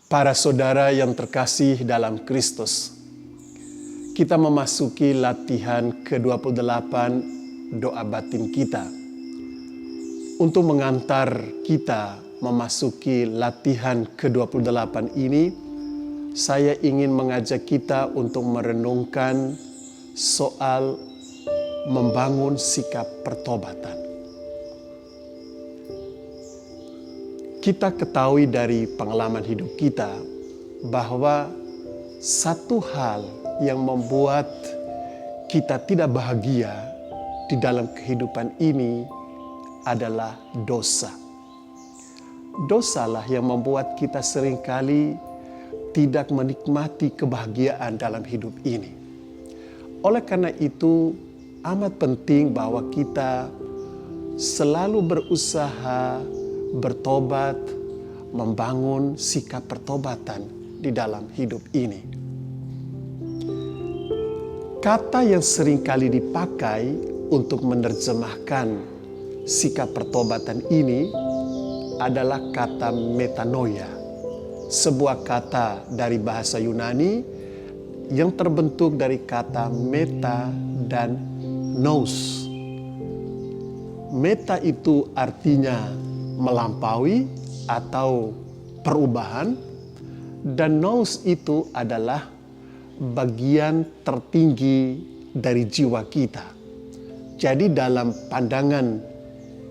Para saudara yang terkasih dalam Kristus, kita memasuki latihan ke-28 doa batin kita. Untuk mengantar kita memasuki latihan ke-28 ini, saya ingin mengajak kita untuk merenungkan soal membangun sikap pertobatan. Kita ketahui dari pengalaman hidup kita bahwa satu hal yang membuat kita tidak bahagia di dalam kehidupan ini adalah dosa. Dosalah yang membuat kita seringkali tidak menikmati kebahagiaan dalam hidup ini. Oleh karena itu, amat penting bahwa kita selalu berusaha bertobat, membangun sikap pertobatan di dalam hidup ini. Kata yang seringkali dipakai untuk menerjemahkan sikap pertobatan ini adalah kata metanoia, sebuah kata dari bahasa Yunani yang terbentuk dari kata meta dan nous. Meta itu artinya melampaui atau perubahan, dan nous itu adalah bagian tertinggi dari jiwa kita. Jadi dalam pandangan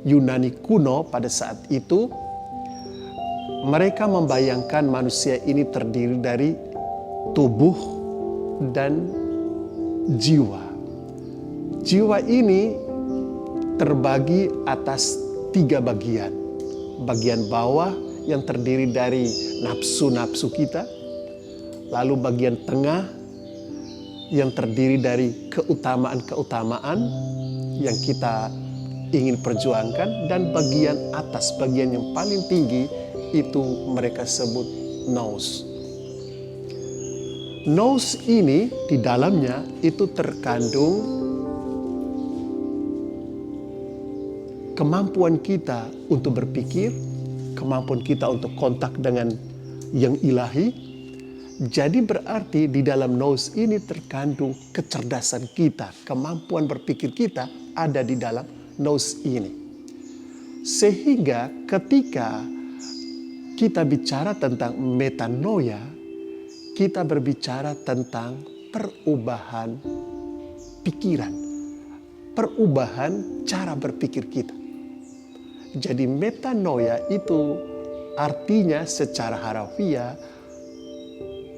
Yunani kuno pada saat itu, mereka membayangkan manusia ini terdiri dari tubuh dan jiwa. Jiwa ini terbagi atas 3 bagian. Bagian bawah yang terdiri dari nafsu-nafsu kita, lalu bagian tengah yang terdiri dari keutamaan-keutamaan yang kita ingin perjuangkan, dan bagian atas, bagian yang paling tinggi itu mereka sebut nous. Nous ini di dalamnya itu terkandung kemampuan kita untuk berpikir, kemampuan kita untuk kontak dengan yang ilahi. Jadi berarti di dalam nous ini terkandung kecerdasan kita, kemampuan berpikir kita ada di dalam nous ini. Sehingga ketika kita bicara tentang metanoia, kita berbicara tentang perubahan pikiran, perubahan cara berpikir kita. Jadi metanoia itu artinya secara harafiah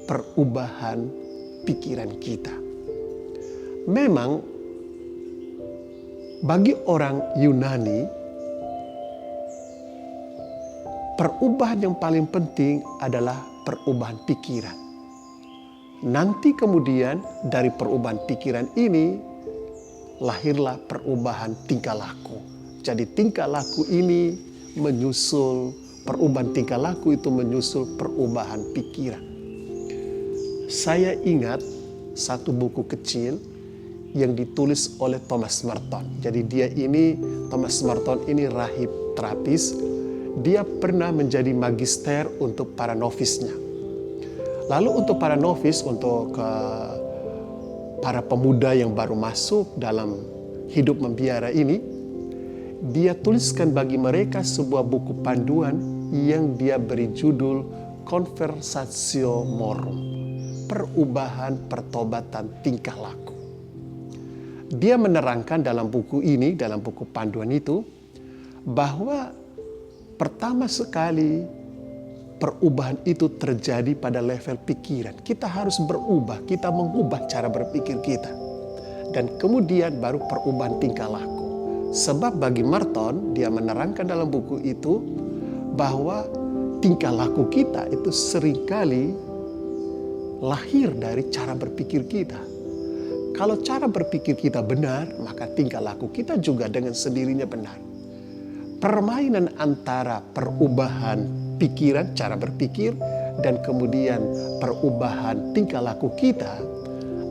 perubahan pikiran kita. Memang bagi orang Yunani, perubahan yang paling penting adalah perubahan pikiran. Nanti kemudian dari perubahan pikiran ini lahirlah perubahan tingkah laku. Jadi tingkah laku ini menyusul, perubahan tingkah laku itu menyusul perubahan pikiran. Saya ingat satu buku kecil yang ditulis oleh Thomas Merton. Jadi Thomas Merton ini rahib terapis. Dia pernah menjadi magister untuk para novisnya. Lalu untuk para novis, untuk para pemuda yang baru masuk dalam hidup membiara ini, dia tuliskan bagi mereka sebuah buku panduan yang dia beri judul Conversatio Morum, perubahan pertobatan tingkah laku. Dia menerangkan dalam buku ini, dalam buku panduan itu, bahwa pertama sekali perubahan itu terjadi pada level pikiran. Kita harus berubah, kita mengubah cara berpikir kita. Dan kemudian baru perubahan tingkah laku. Sebab bagi Merton, dia menerangkan dalam buku itu bahwa tingkah laku kita itu seringkali lahir dari cara berpikir kita. Kalau cara berpikir kita benar, maka tingkah laku kita juga dengan sendirinya benar. Permainan antara perubahan pikiran, cara berpikir, dan kemudian perubahan tingkah laku kita,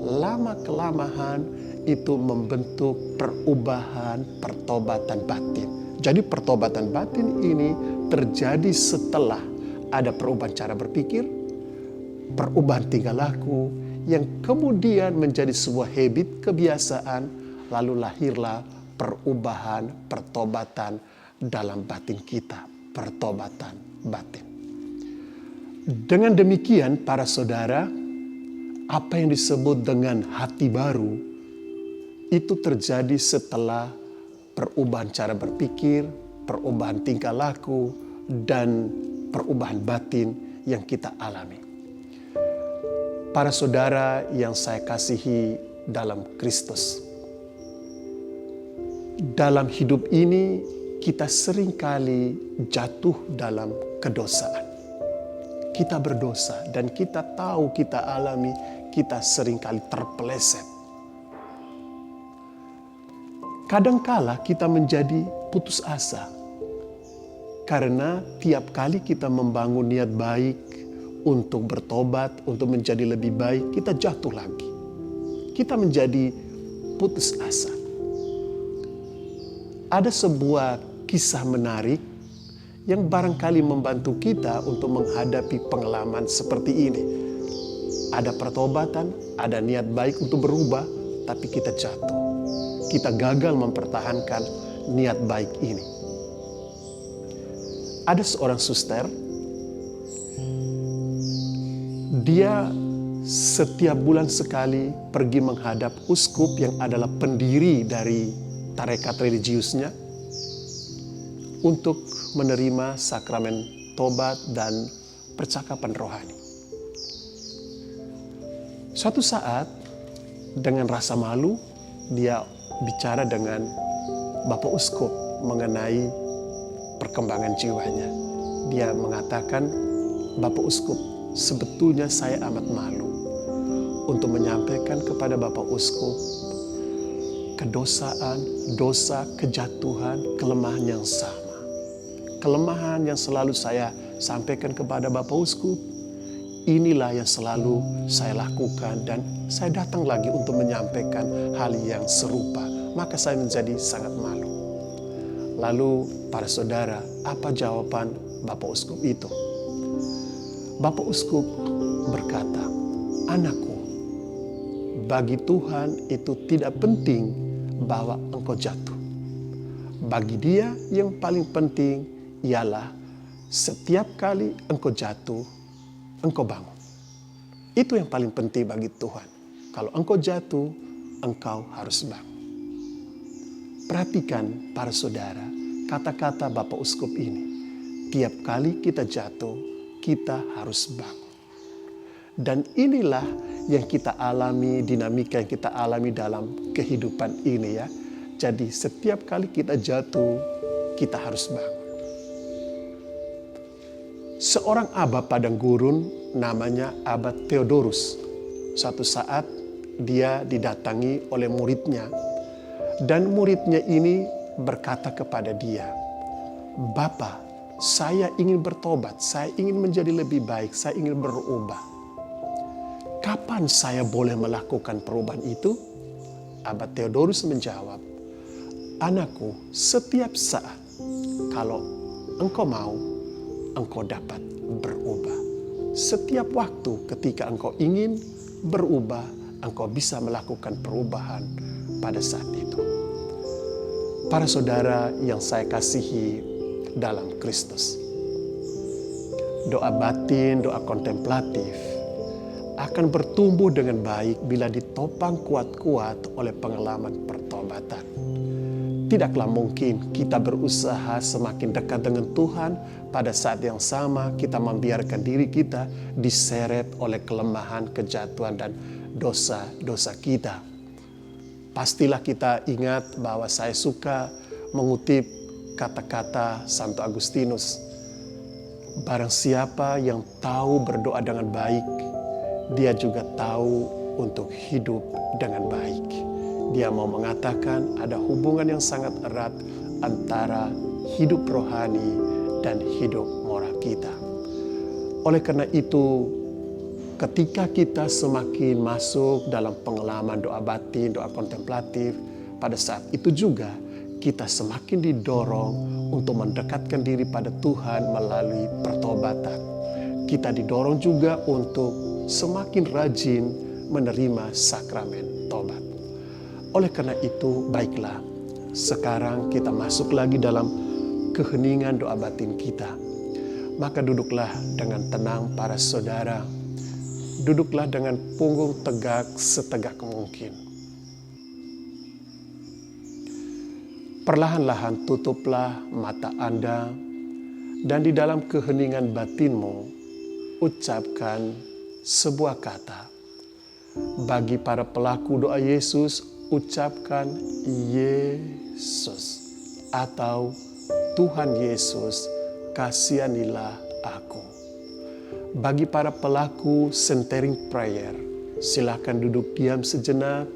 lama-kelamaan itu membentuk perubahan pertobatan batin. Jadi pertobatan batin ini terjadi setelah ada perubahan cara berpikir, perubahan tingkah laku, yang kemudian menjadi sebuah habit, kebiasaan, lalu lahirlah perubahan pertobatan dalam batin kita, pertobatan batin. Dengan demikian para saudara, apa yang disebut dengan hati baru itu terjadi setelah perubahan cara berpikir, perubahan tingkah laku, dan perubahan batin yang kita alami. Para saudara yang saya kasihi dalam Kristus, dalam hidup ini kita seringkali jatuh dalam kedosaan. Kita berdosa dan kita tahu, kita alami, kita seringkali terpeleset. Kadangkala kita menjadi putus asa. Karena tiap kali kita membangun niat baik untuk bertobat, untuk menjadi lebih baik, kita jatuh lagi. Kita menjadi putus asa. Ada sebuah kisah menarik yang barangkali membantu kita untuk menghadapi pengalaman seperti ini. Ada pertobatan, ada niat baik untuk berubah, tapi kita jatuh. Kita gagal mempertahankan niat baik ini. Ada seorang suster, dia setiap bulan sekali pergi menghadap uskup yang adalah pendiri dari tarekat religiusnya untuk menerima sakramen tobat dan percakapan rohani. Suatu saat dengan rasa malu dia bicara dengan Bapak Uskup mengenai perkembangan jiwanya. Dia mengatakan, Bapak Uskup, sebetulnya saya amat malu untuk menyampaikan kepada Bapak Uskup kedosaan, dosa, kejatuhan, kelemahan yang sama. Kelemahan yang selalu saya sampaikan kepada Bapak Uskup, inilah yang selalu saya lakukan dan saya datang lagi untuk menyampaikan hal yang serupa. Maka saya menjadi sangat malu. Lalu para saudara, apa jawaban Bapak Uskup itu? Bapak Uskup berkata, anakku, bagi Tuhan itu tidak penting bahwa engkau jatuh. Bagi Dia yang paling penting ialah setiap kali engkau jatuh, engkau bangun. Itu yang paling penting bagi Tuhan. Kalau engkau jatuh, engkau harus bangun. Perhatikan para saudara, kata-kata Bapak Uskup ini. Tiap kali kita jatuh, kita harus bangun. Dan inilah yang kita alami, dinamika yang kita alami dalam kehidupan ini ya. Jadi setiap kali kita jatuh, kita harus bangun. Seorang Aba padang gurun namanya Aba Theodorus. Suatu saat dia didatangi oleh muridnya. Dan muridnya ini berkata kepada dia, Bapak, saya ingin bertobat, saya ingin menjadi lebih baik, saya ingin berubah. Kapan saya boleh melakukan perubahan itu? Aba Theodorus menjawab, anakku, setiap saat kalau engkau mau, engkau dapat berubah. Setiap waktu ketika engkau ingin berubah, engkau bisa melakukan perubahan pada saat itu. Para saudara yang saya kasihi dalam Kristus, doa batin, doa kontemplatif akan bertumbuh dengan baik bila ditopang kuat-kuat oleh pengalaman pertobatan. Tidaklah mungkin kita berusaha semakin dekat dengan Tuhan, pada saat yang sama kita membiarkan diri kita diseret oleh kelemahan, kejatuhan, dan dosa-dosa kita. Pastilah kita ingat bahwa saya suka mengutip kata-kata Santo Agustinus. Barang siapa yang tahu berdoa dengan baik, dia juga tahu untuk hidup dengan baik. Dia mau mengatakan ada hubungan yang sangat erat antara hidup rohani dan hidup moral kita. Oleh karena itu, ketika kita semakin masuk dalam pengalaman doa batin, doa kontemplatif, pada saat itu juga kita semakin didorong untuk mendekatkan diri pada Tuhan melalui pertobatan. Kita didorong juga untuk semakin rajin menerima sakramen tobat. Oleh karena itu, baiklah, sekarang kita masuk lagi dalam keheningan doa batin kita. Maka duduklah dengan tenang para saudara. Duduklah dengan punggung tegak setegak mungkin. Perlahan-lahan tutuplah mata Anda dan di dalam keheningan batinmu ucapkan sebuah kata. Bagi para pelaku doa Yesus, ucapkan Yesus atau Tuhan Yesus, kasihanilah aku. Bagi para pelaku centering prayer, silakan duduk diam sejenak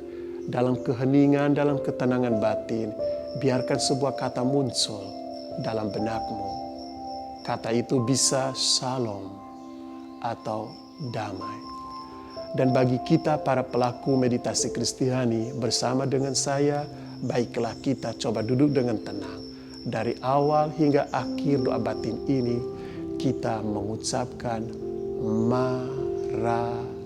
dalam keheningan, dalam ketenangan batin. Biarkan sebuah kata muncul dalam benakmu. Kata itu bisa shalom atau damai. Dan bagi kita para pelaku meditasi Kristiani bersama dengan saya, baiklah kita coba duduk dengan tenang. Dari awal hingga akhir doa batin ini, kita mengucapkan Maranatha.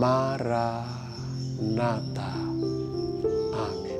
Maranatha. Amin.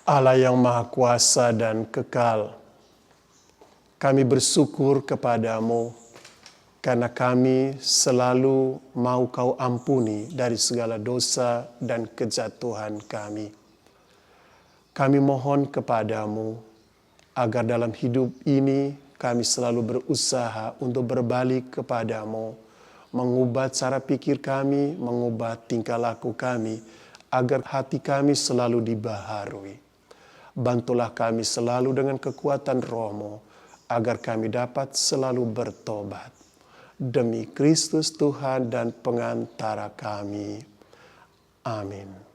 Allah yang Maha Kuasa dan Kekal, kami bersyukur kepadamu karena kami selalu mau Kau ampuni dari segala dosa dan kejatuhan kami. Kami mohon kepadamu agar dalam hidup ini kami selalu berusaha untuk berbalik kepadamu, mengubah cara pikir kami, mengubah tingkah laku kami, agar hati kami selalu dibaharui. Bantulah kami selalu dengan kekuatan Roh-Mu, agar kami dapat selalu bertobat. Demi Kristus Tuhan dan pengantara kami. Amin.